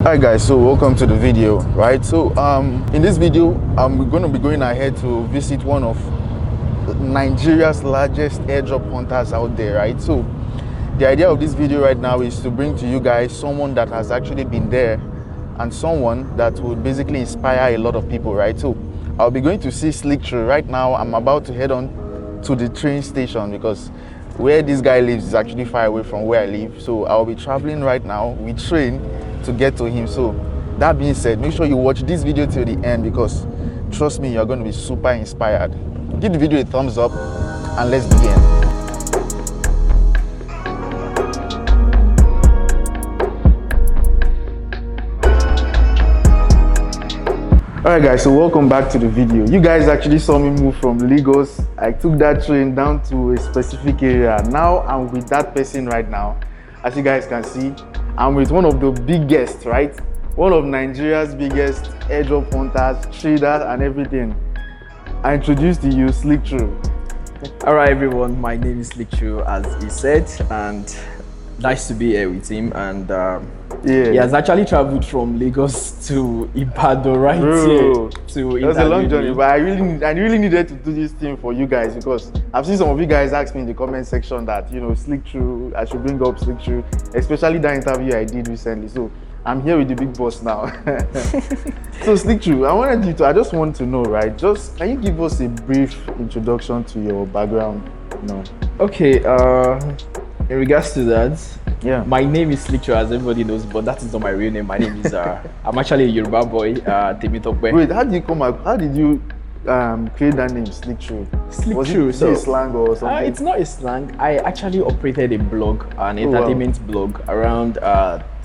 Hi guys, so welcome to the video, right? So in this video I'm going to be going ahead to visit one of Nigeria's largest airdrop hunters out there, right? So the idea of this video right now is to bring to you guys someone that has actually been there and someone that would basically inspire a lot of people, right? So I'll be going to see Sleektru. Right now I'm about to head on to the train station because where this guy lives is actually far away from where I live. So I'll be traveling right now with train to get to him. So that being said, make sure you watch this video till the end because trust me, you're going to be super inspired. Give the video a thumbs up and let's begin. Alright guys, so welcome back to the video. You guys actually saw me move from Lagos. I took that train down to a specific area. Now I'm with that person right now. As you guys can see, I'm with one of the biggest, right? One of Nigeria's biggest airdrop hunters, traders and everything. I introduce to you Sleektru. Alright everyone, my name is Sleektru as he said, and nice to be here with him. And he has actually traveled from Lagos to Ibadan right here to it was a long journey, but I really needed to do this thing for you guys because I've seen some of you guys ask me in the comment section that, you know, Sleektru, I should bring up Sleektru, especially that interview I did recently. So I'm here with the big boss now. So Sleektru, I just want to know, right? Just can you give us a brief introduction to your background? No. Okay, in regards to that, yeah, my name is Sleektru, as everybody knows, but that is not my real name. My name is I'm actually a Yoruba boy, Temitokwe. Wait, how did you create that name, Sleektru? Sleektru, was it a slang or something? It's not a slang. I actually operated a blog, an entertainment blog around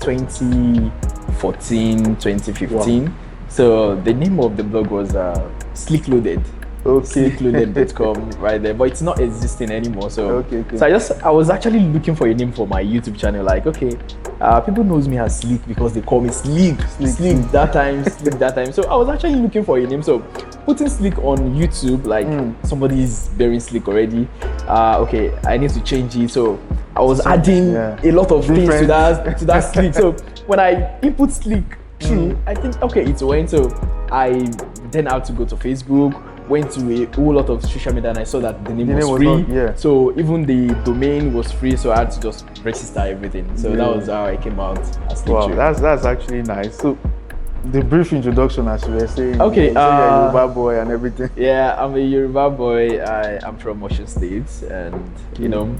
2014, 2015. Wow. So the name of the blog was Sleekloaded. Okay. Sleekloaded.com right there, but it's not existing anymore. So okay. So I was actually looking for a name for my YouTube channel. Like, okay, people knows me as Sleek because they call me Sleek that time. So I was actually looking for a name. So putting Sleek on YouTube, like somebody is bearing Sleek already. Okay, I need to change it. So I was adding a lot of things to that Sleek. So when I input Sleektru, I think okay, it went. So I then had to go to Facebook. Went to a whole lot of social media and I saw that the name was free. So even the domain was free, so I had to just register everything. So that was how I came out as Sleektru. Wow, that's actually nice. So the brief introduction, as you were saying, okay, you're a Yoruba boy and everything. Yeah, I'm a Yoruba boy. I'm from Osun State, and you know,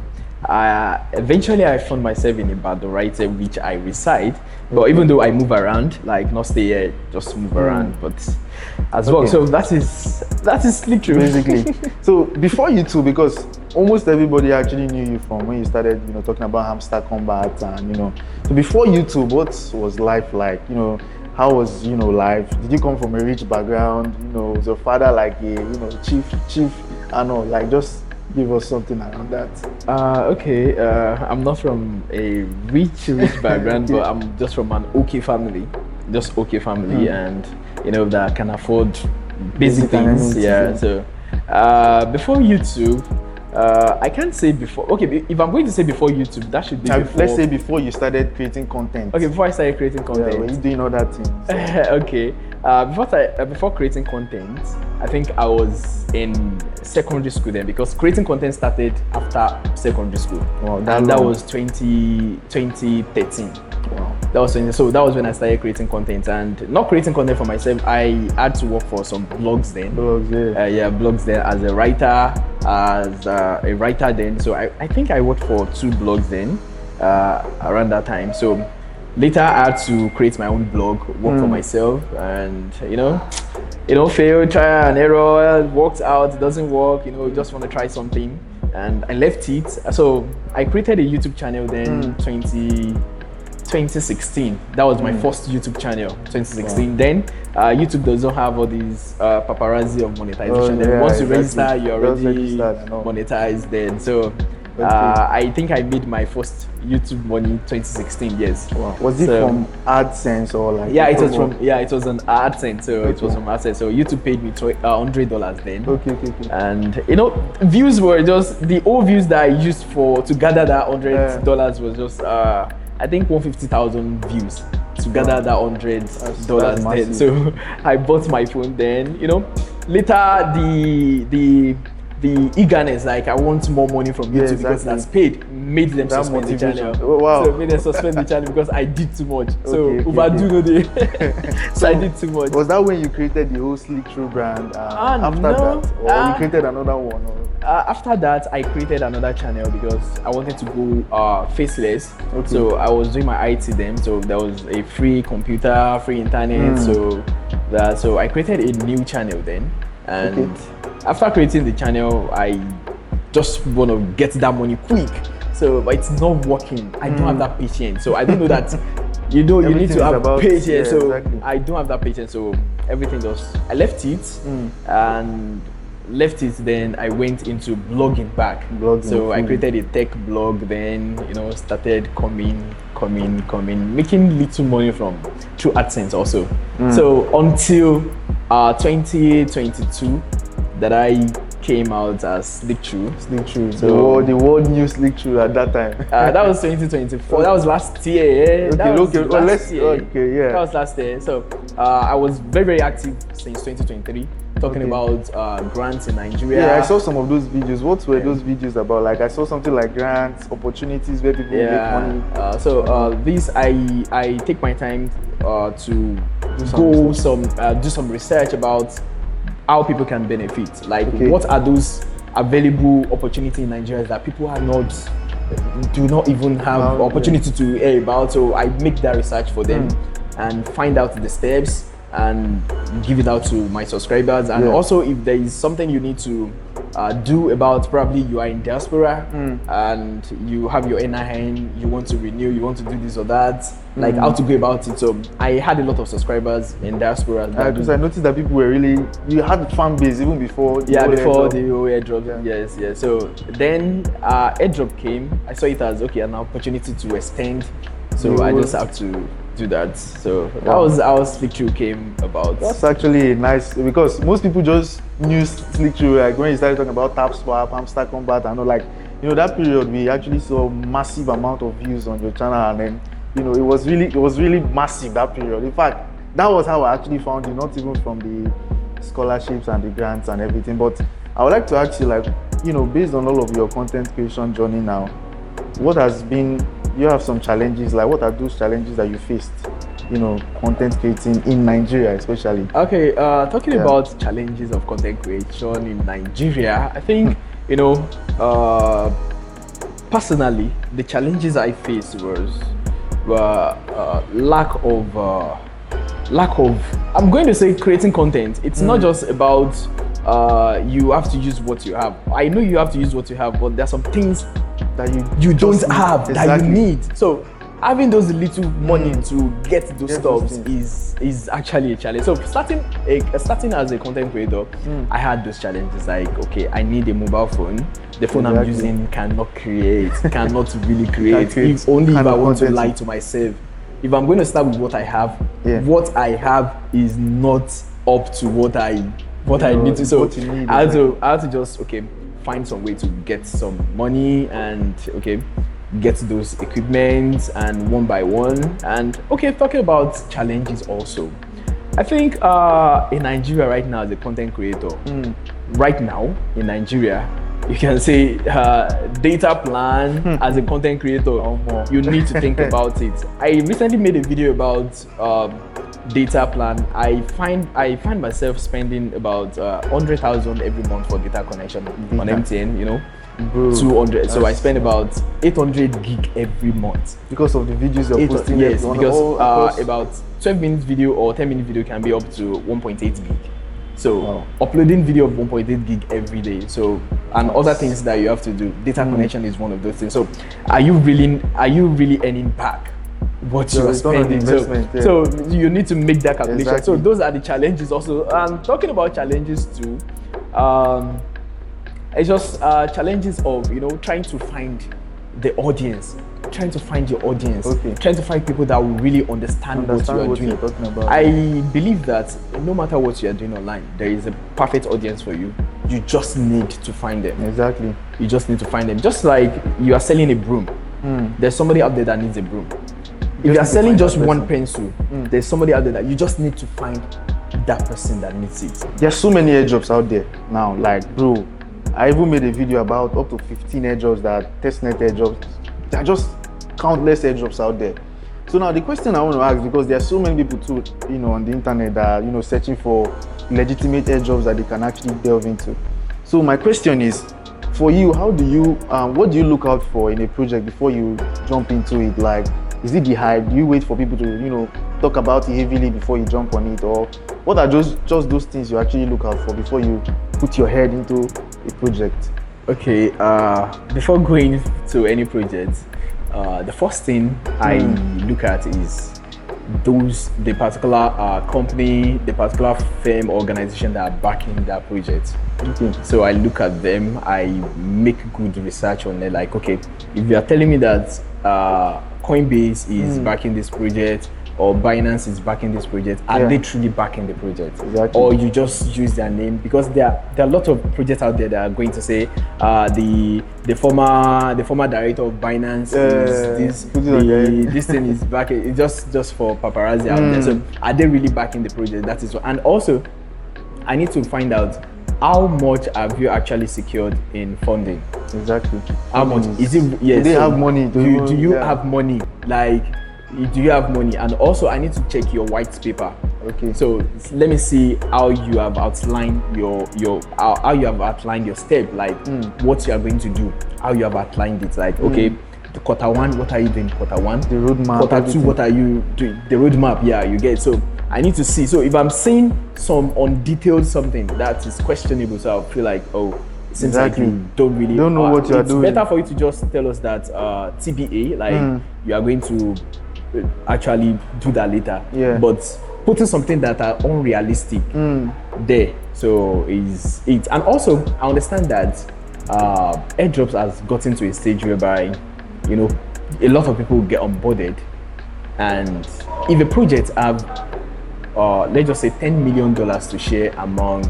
eventually I found myself in Ibadan, right, which I reside. But even though I move around, like not stay here, just move around, but as well. So that is Sleektru basically. So before YouTube, because almost everybody actually knew you from when you started, you know, talking about hamster combat and you know. So before YouTube, what was life like? You know, how was life? Did you come from a rich background? You know, was your father like a chief? I know, like just give us something around that. Okay, I'm not from a rich background, but I'm just from an okay family, and you know that can afford basic things. Yeah. So before YouTube, I can't say before. Okay, if I'm going to say before YouTube, that should be before. Let's say before you started creating content. Okay, before I started creating content. Yeah, were you doing all that thing? So. Okay. Before creating content, I think I was in secondary school then because creating content started after secondary school. Wow, that was 2013. Wow. That was when I started creating content, and not creating content for myself. I had to work for some blogs then. Blogs then as a writer, then. So I think I worked for 2 blogs then around that time. So later I had to create my own blog, work for myself, and fail, try and error, worked out, doesn't work, just want to try something, and I left it. So I created a YouTube channel then 2016. That was my first YouTube channel, 2016. Wow. Then YouTube doesn't have all these paparazzi of monetization. Then once you register, you're already monetized then. So I think I made my first YouTube money 2016. Yes. Wow. Was it from AdSense or like? Yeah, it was from it was an AdSense. So it was from AdSense. So YouTube paid me $100 then. Okay. And views were just the old views that I used to gather that $100 was just I think 150,000 views to gather that $100 then. massive. So I bought my phone then, you know. Later the eagerness, like I want more money from YouTube because that's paid, made them That suspend the motivation. channel. Oh, wow. So made them suspend the channel because I did too much. So Okay, overdo no day. So I did too much. Was that when you created the whole Sleektru brand? After no. that, or you created another one? Or? After that, I created another channel because I wanted to go faceless. Okay. So I was doing my IT then. So there was a free computer, free internet. So I created a new channel then. And after creating the channel, I just want to get that money quick. So but it's not working. I don't have that patience. So I don't know that you need to have patience. Yeah, so exactly. I don't have that patience. So everything just I left it and then I went into blogging back. So I created a tech blog then, started coming, making little money through AdSense also. So until 2022 that I came out as Sleektru. So the world knew Sleektru at that time. That was 2024. That was last year. That was last year. So I was very, very active since 2023. Talking about grants in Nigeria. Yeah, I saw some of those videos. What were those videos about? Like I saw something like grants, opportunities where people make money. This I take my time to do some research about how people can benefit. Like what are those available opportunities in Nigeria that people do not even have opportunity to hear about. So I make that research for them and find out the steps and give it out to my subscribers. And also if there is something you need to do about, probably you are in diaspora and you have your NIN, you want to renew, you want to do this or that, like how to go about it. So I had a lot of subscribers in diaspora. Because I noticed that people were you had a fan base even before the airdrop. Yes. So then airdrop came. I saw it as an opportunity to extend. So I just have to do that. So that was how Sleektru came about. That's actually nice because most people just knew Sleektru like when you started talking about tap swap, hamster combat, and all, like that period we actually saw massive amount of views on your channel, and then it was really massive that period. In fact, that was how I actually found you, not even from the scholarships and the grants and everything. But I would like to ask you, like, based on all of your content creation journey now, what has been, you have some challenges, like what are those challenges that you faced, content creating in Nigeria especially? Okay, talking about challenges of content creation in Nigeria, I think, personally, the challenges I faced were lack of, I'm going to say creating content. It's not just about you have to use what you have. I know you have to use what you have, but there are some things that you don't have that you need. So having those little money to get those stuff is actually a challenge. So starting as a content creator, I had those challenges. Like, okay, I need a mobile phone. The phone I'm using cannot really create. If only if I want to lie to myself. If I'm going to start with what I have, what I have is not up to what I need to. So I had to just find some way to get some money and get those equipment and one by one. And talking about challenges also, I think in Nigeria right now as a content creator, right now in Nigeria, you can say data plan as a content creator, you need to think about it. I recently made a video about data plan. I find myself spending about 100,000 every month for data connection on MTN, 200. So I spend about 800 gig every month because of the videos you're posting. Yes, because about 12 minutes video or 10-minute video can be up to 1.8 gig. So uploading video of 1.8 gig every day. So and other things that you have to do. Data connection is one of those things. So are you really earning back what you are spending? So you need to make that calculation. So those are the challenges also. And talking about challenges too, it's just challenges of trying to find the audience. Trying to find your audience, trying to find people that will really understand what you are doing. You're talking about. I believe that no matter what you are doing online, there is a perfect audience for you. You just need to find them. Exactly. You just need to find them. Just like you are selling a broom. There's somebody out there that needs a broom. If you are need to selling find just that one person. pencil, there's somebody out there that you just need to find that person that needs it. There's so many airdrops out there now. Like, bro, I even made a video about up to 15 airdrops that testnet airdrops. There are just countless airdrops out there. So now the question I want to ask, because there are so many people too, on the internet that are, searching for legitimate airdrops that they can actually delve into. So my question is, for you, how do you, what do you look out for in a project before you jump into it? Like, is it the hype? Do you wait for people to, talk about it heavily before you jump on it? Or what are just those things you actually look out for before you put your head into a project? Okay, before going to any project, the first thing I look at is the particular company, the particular firm, organization that are backing that project. Okay. So I look at them, I make good research on it. Like, okay, if you are telling me that Coinbase is backing this project, or Binance is backing this project, are they truly backing the project? Exactly. Or you just use their name? Because there are a lot of projects out there that are going to say the former director of Binance is this thing is backing. It's just for paparazzi out there. So are they really backing the project? That is what. And also, I need to find out how much have you actually secured in funding? Exactly. How much is it? Yes. Do they have money? Do you have money? Like, do you have money? And also, I need to check your white paper. Okay. So let me see how you have outlined how you have outlined your step, like what you are going to do, how you have outlined it. Like, okay, the quarter one, what are you doing? Quarter one, the roadmap. Quarter two, what are you doing? The roadmap. Yeah, you get. So I need to see. So if I'm seeing some undetailed something that is questionable, so I feel like, oh, it seems like you don't know what you are doing. It's better for you to just tell us that TBA, like you are going to actually do that later. Yeah. But putting something that are unrealistic there, so is it. And also, I understand that airdrops has gotten to a stage whereby, a lot of people get onboarded, and if a project have let's just say $10 million to share among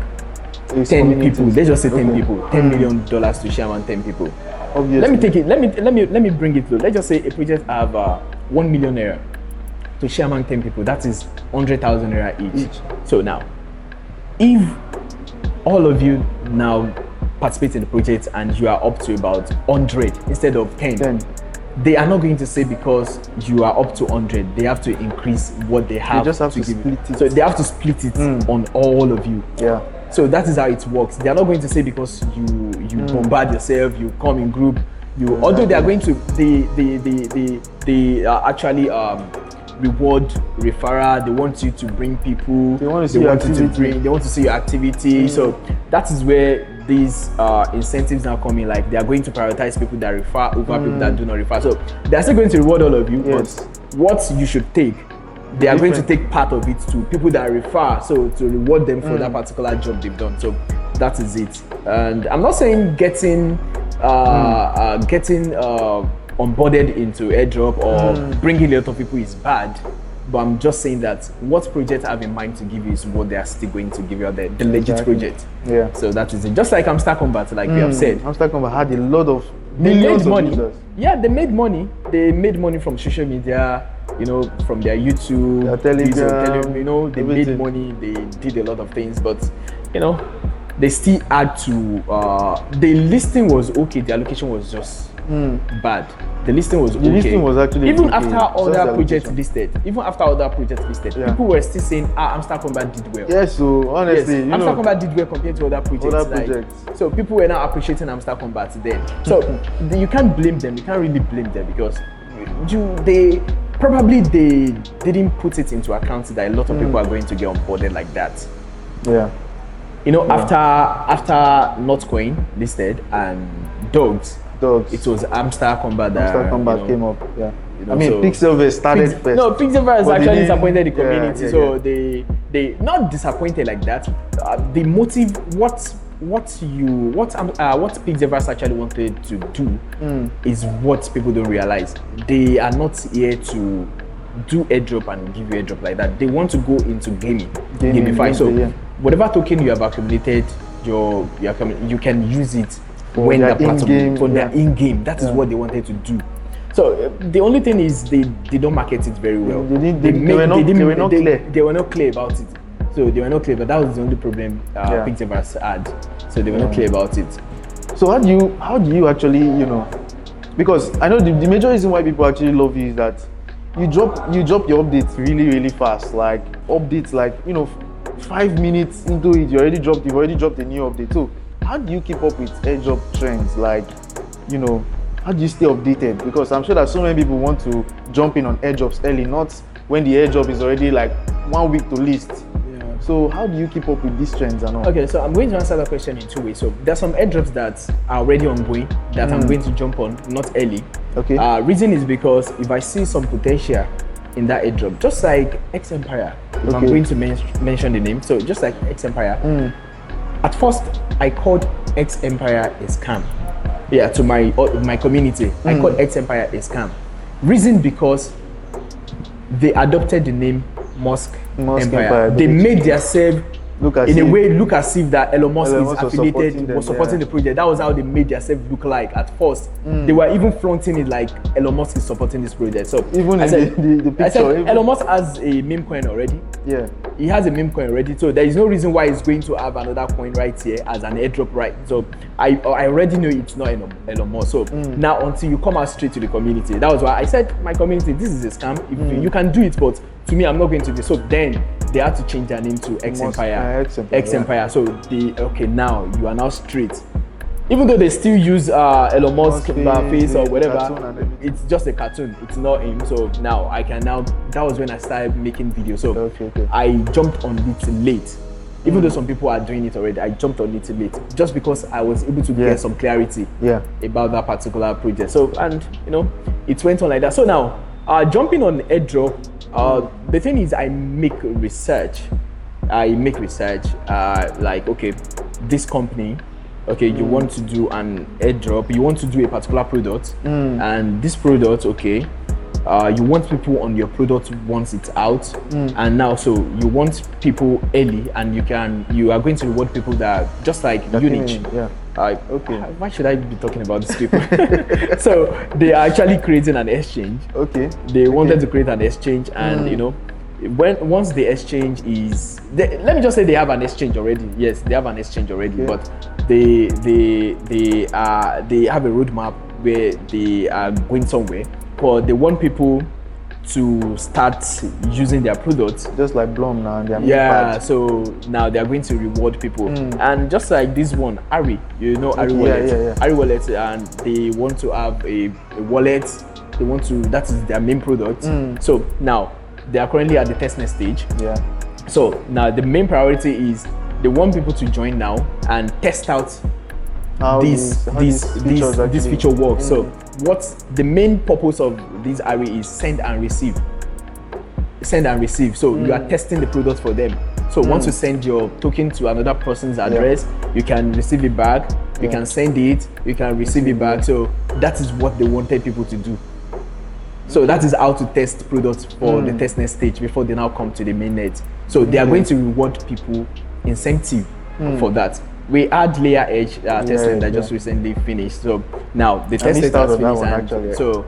10 people, let's just say 10 people, $10 million to share among 10 people. Obviously. Let me take it. Let me bring it low. Let's just say a project have 1 million naira to share among 10 people. That is 100,000 naira each. So now, if all of you now participate in the project and you are up to about 100 instead of 10, they are not going to say because you are up to 100, they have to increase what they have. They just have to give split it. So they have to split it on all of you. Yeah. So that is how it works. They are not going to say because you bombard yourself, you come in group, although they are going to they actually reward referral. They want you to bring people. They want to see your activity. So that is where these incentives now come in. Like, they are going to prioritize people that refer over people that do not refer. So they are still going to reward all of you. Yes. But what you should take, they are going to take part of it to people that refer, so to reward them for that particular job they've done. So that is it. And I'm not saying getting onboarded into airdrop or bringing a lot of people is bad, but I'm just saying that what project I have in mind to give you is what they are still going to give you out there, the legit project. Yeah. So that is it. Just like Amstar Combat, like we have said. Amstar Combat had a lot of They millions made of money. users. Yeah, they made money. They made money from social media, from their YouTube, their Telegram, they made money. They did a lot of things, but they still had to. The listing was okay. The allocation was just bad. The listing was okay. The listing was actually even okay. after other projects listed. People were still saying, Amstar Combat did well. Yes, so honestly, Amstar Combat did well compared to other projects. So people were now appreciating Amstar Combat then. So you can't blame them. You can't really blame them because they didn't put it into account that a lot of people are going to get onboarded like that. Yeah. After Notcoin listed and Dogs, it was Amstar Combat that Amstar Combat came up. Yeah. I mean, so Pixelverse started first. No, Pixelverse actually disappointed the community. So yeah. they not disappointed like that. The motive, what Pixelverse actually wanted to do is what people don't realize. They are not here to do airdrop and give you airdrop like that. They want to go into gamify. So whatever token you have accumulated, you can use it when the platform for their in-game. That is what they wanted to do. So the only thing is they don't market it very well. They were not clear. They were not clear about it. So they were not clear, but that was the only problem Pixelverse had. So they were not clear about it. So how do you actually, because I know the major reason why people actually love you is that you drop your updates really, really fast. Like updates, like 5 minutes into it, you've already dropped a new update. So how do you keep up with airdrop trends? Like, how do you stay updated? Because I'm sure that so many people want to jump in on airdrops early, not when the airdrop is already like 1 week to list. Yeah. So how do you keep up with these trends and all? Okay, so I'm going to answer that question in 2 ways. So there's some airdrops that are already ongoing that I'm going to jump on, not early. Okay. Reason is because if I see some potential in that airdrop, just like X Empire, if I'm going to mention the name, so just like X Empire, at first I called X Empire a scam. Yeah, to my community, I called X Empire a scam. Reason because they adopted the name Musk Empire. They made themselves look as if that Elon Musk is affiliated, was supporting the project. That was how they made themselves look like at first. They were even flaunting it like Elon Musk is supporting this project. So even the picture, I said, Elon Musk has a meme coin already. Yeah, he has a meme coin already. So there is no reason why he's going to have another coin right here as an airdrop, right? So I already know it's not Elon Musk. So now until you come out straight to the community, that was why I said my community, this is a scam. If you can do it, but to me, I'm not going to do so. Then they had to change their name to X Empire. X Empire. So now you are now straight. Even though they still use Elon Musk face or whatever, it's just a cartoon. It's not him. So now that was when I started making videos. So I jumped on it late. Even though some people are doing it already, I jumped on it late just because I was able to get some clarity about that particular project. So, and it went on like that. So now, jumping on airdrop, the thing is I make research. Like, okay, this company, you want to do an airdrop, you want to do a particular product, and this product, you want people on your product once it's out, and now so you want people early, and you are going to reward people that just like Unich. Why should I be talking about these people? So they are actually creating an exchange. They wanted to create an exchange, and once the exchange is, let me just say they have an exchange already. Yes, they have an exchange already, but they have a roadmap where they are going somewhere. But they want people to start using their products. Just like Blom now. So now they are going to reward people. And just like this one, Ari, Ari Wallet. Ari Wallet, and they want to have a wallet. That is their main product. So now they are currently at the testnet stage. So now the main priority is they want people to join now and test out how this feature works. So what's the main purpose of this Ari is send and receive. So you are testing the product for them. So once you send your token to another person's address, you can receive it back, you can send it, you can receive it back. So that is what they wanted people to do. So that is how to test products for the testnet stage before they now come to the mainnet. So they are going to reward people incentive for that. We had Layer Edge testnet that just recently finished. So now the testnet has finished. So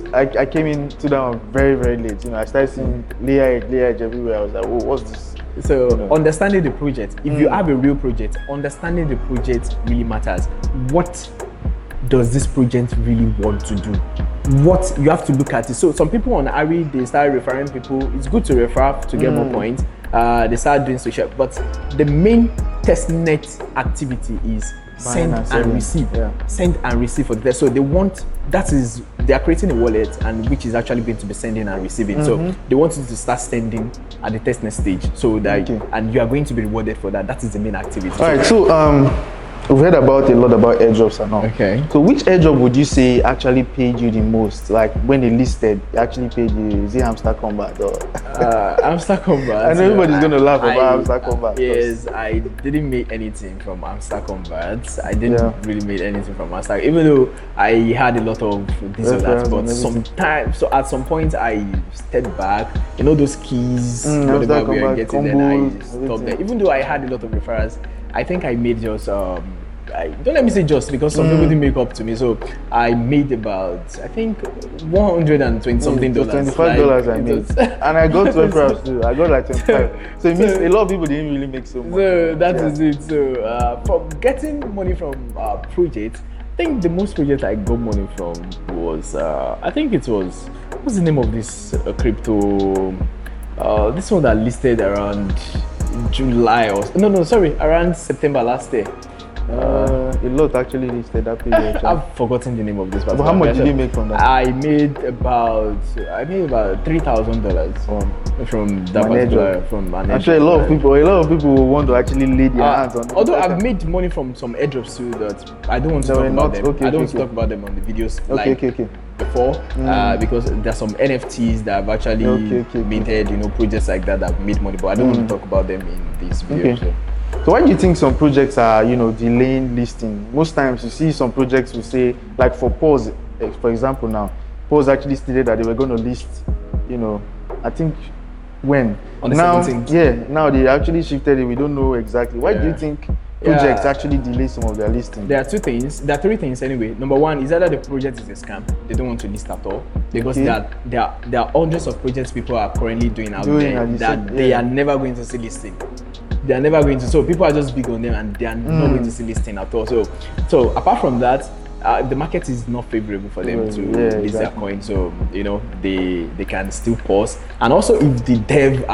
I came into that one very, very late. I started seeing Layer Edge everywhere. I was like, oh, what's this? So understanding the project. If you have a real project, understanding the project really matters. What does this project really want to do? What you have to look at it. So some people on Ari, they started referring people. It's good to refer to get more points. They started doing social, but the main testnet activity is send and receive. Send and receive for the test. So they are creating a wallet, and which is actually going to be sending and receiving. So they want you to start sending at the testnet stage, so that and you are going to be rewarded for that. That is the main activity. All right. So we've heard a lot about airdrops and all. So which airdrop would you say actually paid you the most? Like when they listed, it actually paid you? Is it Hamster Combat or? Hamster Combat. I know everybody's gonna laugh about Hamster Combat. Yes, I didn't make anything from Hamster Combat. I didn't really make anything from Hamster, even though I had a lot of this or that. But sometimes, so at some point, I stepped back. Those keys, whatever we are getting, then I stopped there. Even though I had a lot of referrals, I think I made just don't let me say just, because some people didn't make up to me. So I made about, I think, $120 something. $25 I made, and I got 12 reps too. I got like 25. So it means a lot of people didn't really make so much. So that is it. So from getting money from projects, I think the most project I got money from was I think it was, what's the name of this crypto? This one that listed around July or around September last year. A lot actually listed that period. I've forgotten the name of this. But how much did you make from that? I made about $3,000 from that particular, from an airdrop. I'm sure a lot of people will want to actually lay their hands on it. Although I've made money from some airdrops too, that I don't want to talk about them. I don't want to talk about them on the videos before, because there's some NFTs that have actually minted, projects like that have made money, but I don't want to talk about them in this video. So why do you think some projects are, delaying listing? Most times you see some projects will say, like for Pause, for example now, Pause actually stated that they were going to list, I think when? On the now, 17th. Yeah, now they actually shifted it. We don't know exactly. Why do you think projects actually delay some of their listing? There are two things. There are three things anyway. Number one is either the project is a scam. They don't want to list at all, because there are hundreds of projects people are currently doing out there that they are never going to see listing. They are never going to. So people are just big on them, and they are not going to see listing at all. So apart from that, the market is not favorable for them to list their coin. So they can still pause. And also, if the dev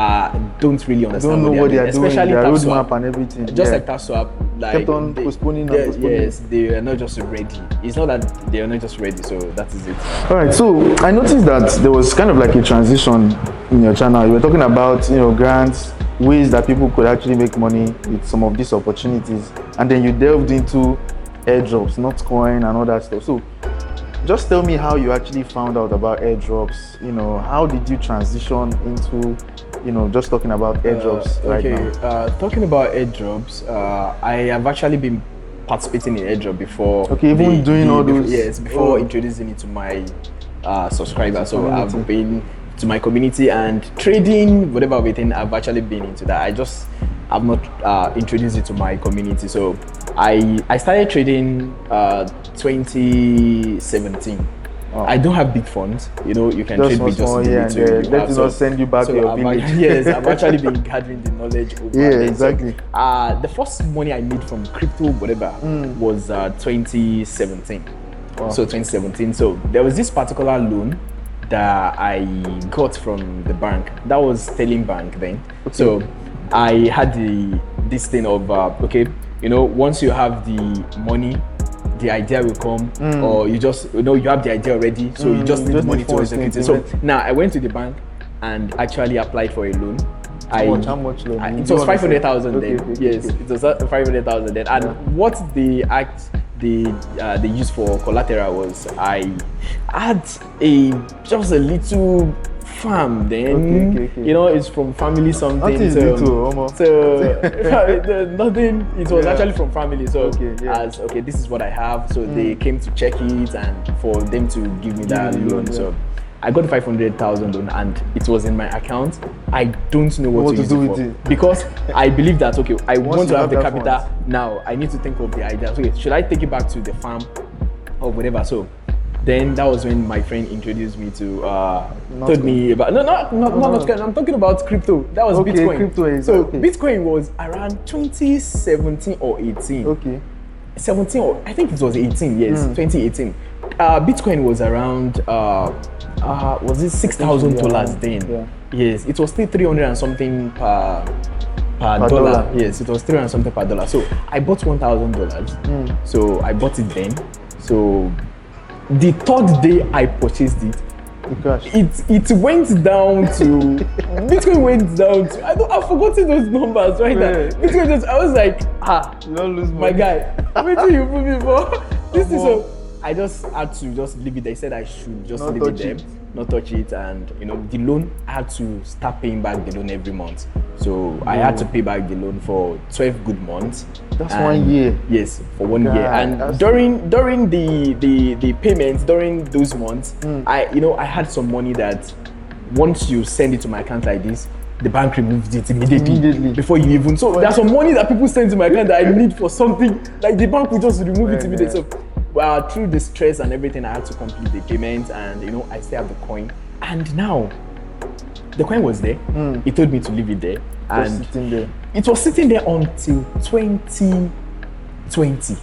don't really understand what they are doing, especially their roadmap and everything, just like TapSwap, like kept on postponing. Yes, they are not just ready. It's not that they are not just ready. So that is it. All right. So I noticed that there was kind of like a transition in your channel. You were talking about grants, ways that people could actually make money with some of these opportunities, and then you delved into airdrops, not coin and all that stuff. So just tell me how you actually found out about airdrops. How did you transition into just talking about airdrops right now? Talking about airdrops, I have actually been participating in airdrop before. Even doing all those. Before introducing it to my subscribers. So I've been to my community and trading, whatever everything. I've actually been into that. I've not introduced it to my community. So I started trading 2017. Wow. I don't have big funds, you can trade with just let it not send you back to your village. Yes, I've actually been gathering the knowledge over there. Exactly. So, the first money I made from crypto, whatever, was 2017. Wow. So 2017. So there was this particular loan that I got from the bank. That was Sterling Bank then. So I had this thing of once you have the money, the idea will come, or you just you have the idea already, so you just need money to execute it. So now I went to the bank and actually applied for a loan. How much loan? It was 500,000 then. Yes, it was 500,000 then. And what they used for collateral was I had just a little farm then. It's from family something. Nothing. It was actually from family. So this is what I have. So they came to check it and for them to give me that loan. So I got 500,000 loan and it was in my account. I don't know what to use it for because I believe that I want to have the capital now. I need to think of the idea. Okay, should I take it back to the farm or whatever? So then that was when my friend introduced me to told me about not I'm talking about crypto. That was Bitcoin. Crypto is Bitcoin was around 2017 or 18. 17 or I think it was 18. Yes, 2018. Bitcoin was around was it $6,000 then? Yes, it was still 300 and something per dollar. Yes, it was 300 and something per dollar. So I bought $1,000. So I bought it then. So the third day I purchased it, it went down to Bitcoin went down to I've forgotten those numbers right now. Bitcoin I was like, you don't lose my guy, wait till you put me for this is so I just had to just leave it there. He said I should just leave it there, not touch it, and the loan I had to start paying back the loan every month. So I had to pay back the loan for 12 good months. That's 1 year. Yes, for 1 year. And during the payments during those months, I had some money that once you send it to my account like this, the bank removed it immediately. Before you even. So there's some money that people send to my account that I need for something. Like the bank will just remove it immediately. So through the stress and everything, I had to complete the payment, and you know, I still have the coin. And now, the coin was there. He told me to leave it there, and it was sitting there until 2020.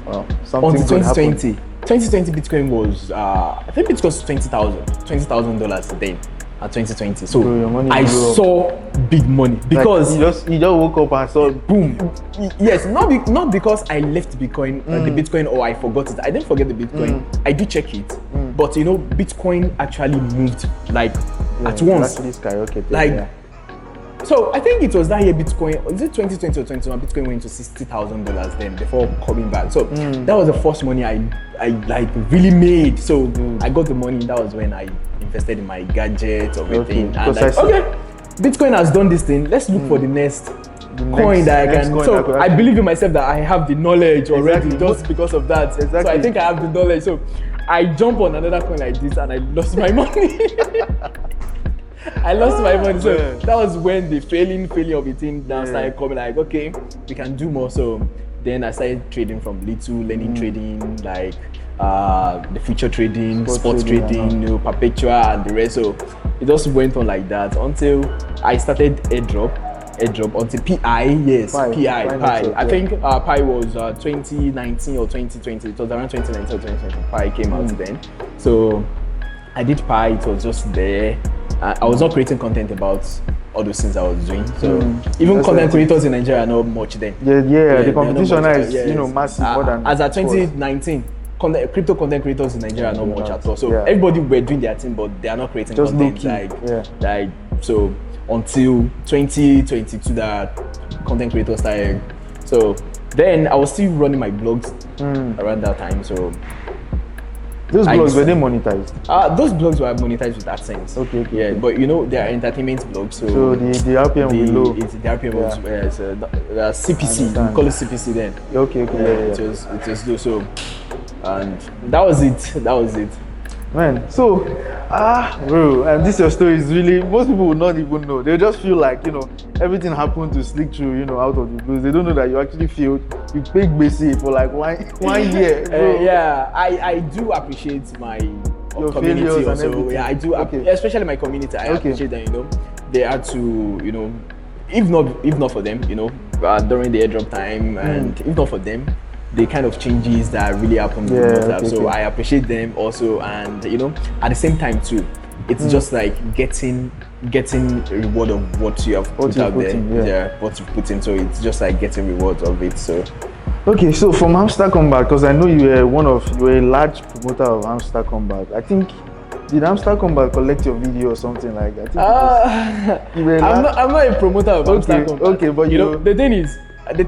Wow, until 2020. 2020 Bitcoin was, I think it was $20,000 then at 2020. So bro, I saw big money because like you just woke up and saw boom. Yes, not because I left Bitcoin, the Bitcoin, or I forgot it. I didn't forget the Bitcoin. I did check it, but you know, Bitcoin actually moved like at once. Actually skyrocketed. Like, so I think it was that year Bitcoin, was it 2020 or 2021? Bitcoin went to $60,000 then before coming back. So that was the first money I like really made. So I got the money. That was when I invested in my gadgets or everything. And like, Bitcoin has done this thing. Let's look for the next coin that I can. So I believe in myself that I have the knowledge already just because of that. So I think I have the knowledge. So I jump on another coin like this and I lost my money. I lost my money. So that was when the failing of the thing now started coming, like, okay, we can do more. So then I started trading from little, learning trading, like the future trading, sports trading, you know, perpetual and the rest. So it just went on like that until I started airdrop until PI. PI. I think PI was 2019 or 2020. It was around 2019 or 2020. PI came out then. So I did PI. It was just there. I was not creating content about all those things I was doing. So even content creators in Nigeria are not much then. The competition is you know, massive more than as at 2019. Crypto content creators in Nigeria are not much at all. So everybody were doing their thing, but they are not creating just content like so until 2022 that content creators started. So then I was still running my blogs around that time. So those blogs, were they monetized? Those blogs were monetized with AdSense. Okay. But you know, they are entertainment blogs. So the RPM will be low. The RPM was CPC. We call it CPC then. Okay. It was low. So, and that was it. Man, so bro, and this your story is really, most people would not even know. They just feel like, you know, everything happened to Sleektru, you know, out of the blues. They don't know that you actually failed. You paid basic for like one year, bro. I do appreciate your community also. I do, especially my community. I appreciate that, you know, they had to, you know, if not for them, you know, during the airdrop time, and if not for them, the kind of changes that really happened. So I appreciate them also, and you know, at the same time too, it's just like getting a reward of what you have put out there. What you put in. So it's just like getting rewards of it. So okay, so from Hamster Combat, because I know you were a large promoter of Hamster Combat. I think, did Hamster Combat collect your video or something like that? I'm not a promoter of Hamster Combat. Okay, but you know, the thing is,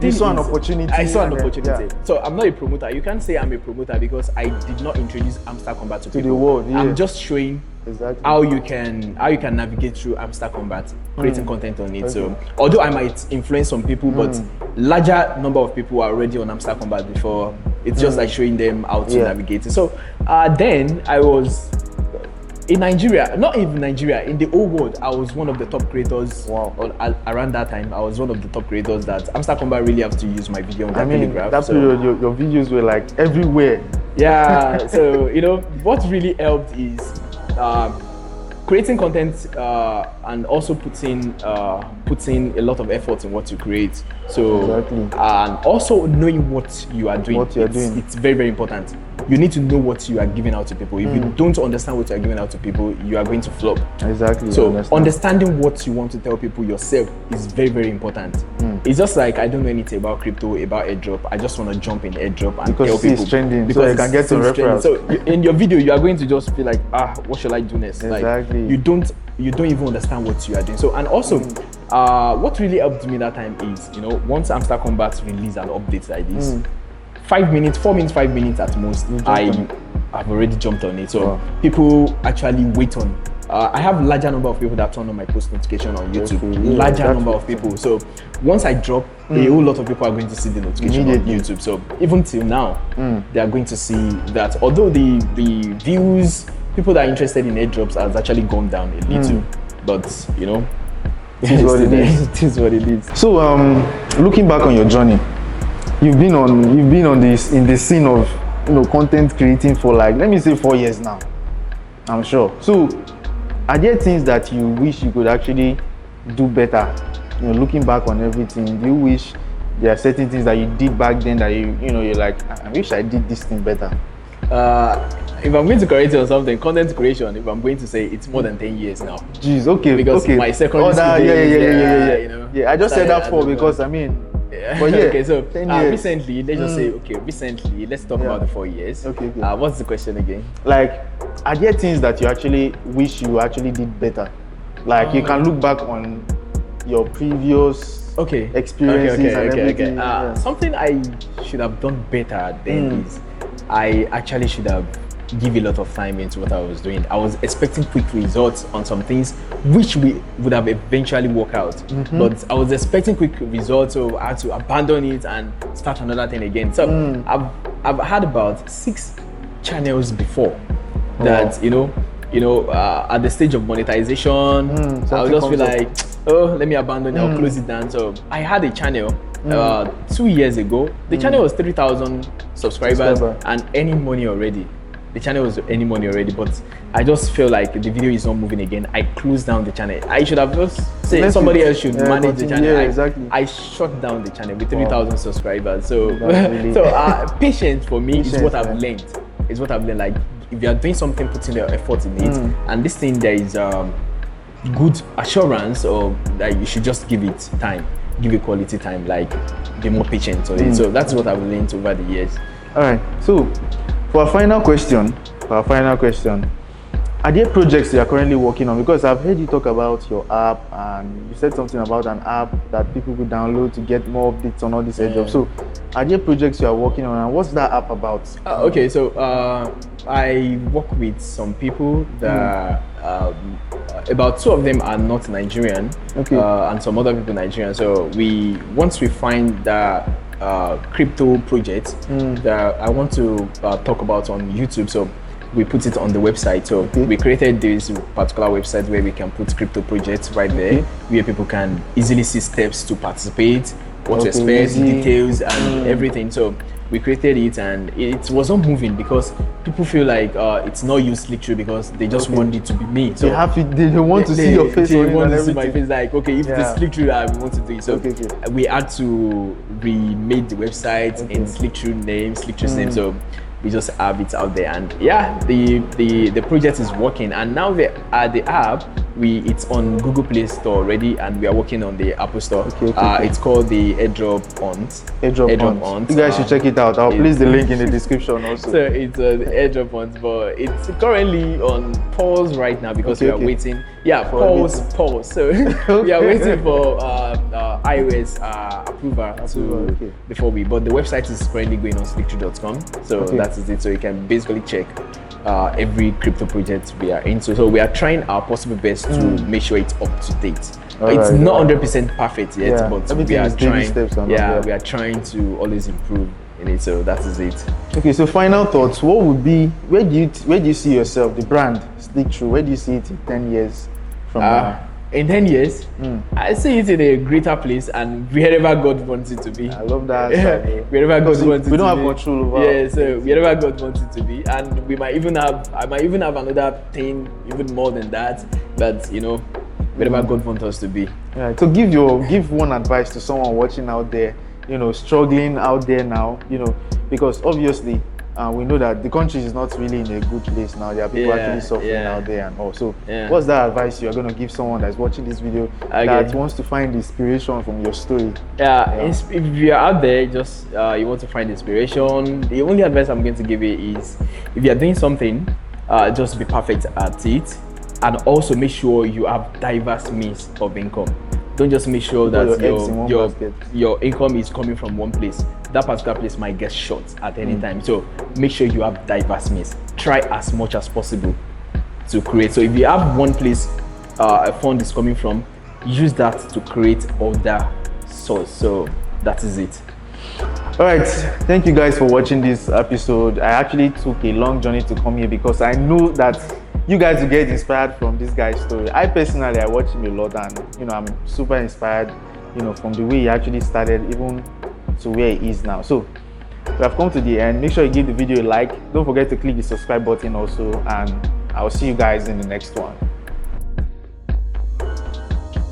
you saw an opportunity. I saw an opportunity. So I'm not a promoter. You can't say I'm a promoter because I did not introduce Hamster Combat to people. The world. I'm just showing how you can navigate through Hamster Combat, creating content on it. So although I might influence some people, but larger number of people are already on Hamster Combat before. It's just like showing them how to navigate it. So then I was in Nigeria, not even Nigeria, in the whole world, I was one of the top creators. Around that time, I was one of the top creators that Hamster Combat really have to use my video on their Telegraph. That period, your videos were like everywhere. Yeah, so you know, what really helped is creating content and also putting a lot of effort in what you create. So and also knowing what you are doing. It's very, very important. You need to know what you are giving out to people. If you don't understand what you are giving out to people, you are going to flop. So understanding what you want to tell people yourself is very, very important. It's just like, I don't know anything about crypto, about airdrop. I just want to jump in airdrop and tell people. It's trending, because so you can get some referrals. So in your video, you are going to just feel like, what should I do next? Like, you don't even understand what you are doing. So, and also, what really helped me that time is, you know, once Hamster Combat release an update like this, 5 minutes, 5 minutes at most, I've already jumped on it. So people actually wait on. I have larger number of people that turn on my post notification on YouTube. Larger number of people. So once I drop, a whole lot of people are going to see the notification on YouTube. So even till now, they are going to see that. Although the views, people that are interested in airdrops has actually gone down a little, but you know, It is what it is. It is what it is. So looking back on your journey, you've been on this in the scene of content creating for like, let me say 4 years now, I'm sure. So are there things that you wish you could actually do better? Looking back on everything, do you wish there are certain things that you did back then that you're like, I wish I did this thing better? If I'm going to correct you on something, content creation, if I'm going to say it's more than 10 years now. Jeez, okay. Because okay. my secondary school days, yeah, I just said that for because I mean, but yeah. Okay, so 10 years. recently, let's just say, recently, let's talk about the 4 years. Okay. What's the question again? Like, are there things that you actually wish you actually did better? Like, you can look back on your previous experiences and everything. Something I should have done better then is I actually should have give a lot of time into what I was doing. I was expecting quick results on some things which we would have eventually worked out, but I was expecting quick results, so I had to abandon it and start another thing again. So I've had about 6 channels before that at the stage of monetization, I'll just be like, oh, let me abandon it, I'll close it down. So I had a channel 2 years ago. The channel was 3,000 subscribers and earning money already. The channel was earning money already, but I just feel like the video is not moving again. I closed down the channel. I should have just said somebody else should manage the channel. Yeah, exactly. I shut down the channel with 3,000 subscribers. So, really... patience for me is what I've learned. Is what I've learned. Like, if you are doing something, putting the effort in it, and this thing there is good assurance, or that you should just give it time, give it quality time, like be more patient on it. So that's what I've learned over the years. All right. So for our final question, are there projects you are currently working on? Because I've heard you talk about your app, and you said something about an app that people could download to get more updates on all these airdrops. So are there projects you are working on, and what's that app about? So I work with some people that about 2 of them are not Nigerian, and some other people Nigerian. So once we find that crypto project that I want to talk about on YouTube, so we put it on the website. So we created this particular website where we can put crypto projects right there, where people can easily see steps to participate, what to expect, details and everything. So we created it, and it was not moving because people feel like it's not you Sleektru because they just want it to be me. So they want to see your face. They want to see my face. Like, okay, if it's Sleektru, we want to do it. So we had to remade the website in Sleektru name, Sleektru's name. So we just have it out there, and the project is working. And now the app, it's on Google Play Store already, and we are working on the Apple Store. It's called the Airdrop Hunt. Airdrop Hunt. You guys should check it out. I'll place the link in the description also. So it's the Airdrop Hunt, but it's currently on pause right now because we are waiting. Pause. So we are waiting for iOS approval before we. But the website is currently going on sleektru.com. So that is it. So you can basically check every crypto project we are into. So we are trying our possible best to make sure it's up to date. It's not 100% perfect yet, but we are trying. We are trying to always improve in it. So that is it. Okay, so final thoughts. What would be, where do you see yourself, the brand Sleektru? Where do you see it in 10 years from now? In 10 years, I see it in a greater place and wherever God wants it to be. I love that. Wherever God wants it to be. We don't have control over. So wherever God wants it to be, and I might even have another thing even more than that. But wherever God wants us to be. Yeah. So give one advice to someone watching out there, struggling out there now, because obviously we know that the country is not really in a good place now. There are people actually suffering out there and all. So what's that advice you're going to give someone that's watching this video that wants to find inspiration from your story? If you're out there, just you want to find inspiration, the only advice I'm going to give you is, if you're doing something, just be perfect at it, and also make sure you have diverse means of income. Don't just make sure that your income is coming from one place. That particular place might get short at any time. So make sure you have diverse means. Try as much as possible to create. So if you have one place a fund is coming from, use that to create other source. So that is it. All right, thank you guys for watching this episode. I actually took a long journey to come here because I know that you guys will get inspired from this guy's story. I personally, I watch him a lot, and you know, I'm super inspired, you know, from the way he actually started even to where he is now. So we have come to the end. Make sure you give the video a like. Don't forget to click the subscribe button also, and I'll see you guys in the next one.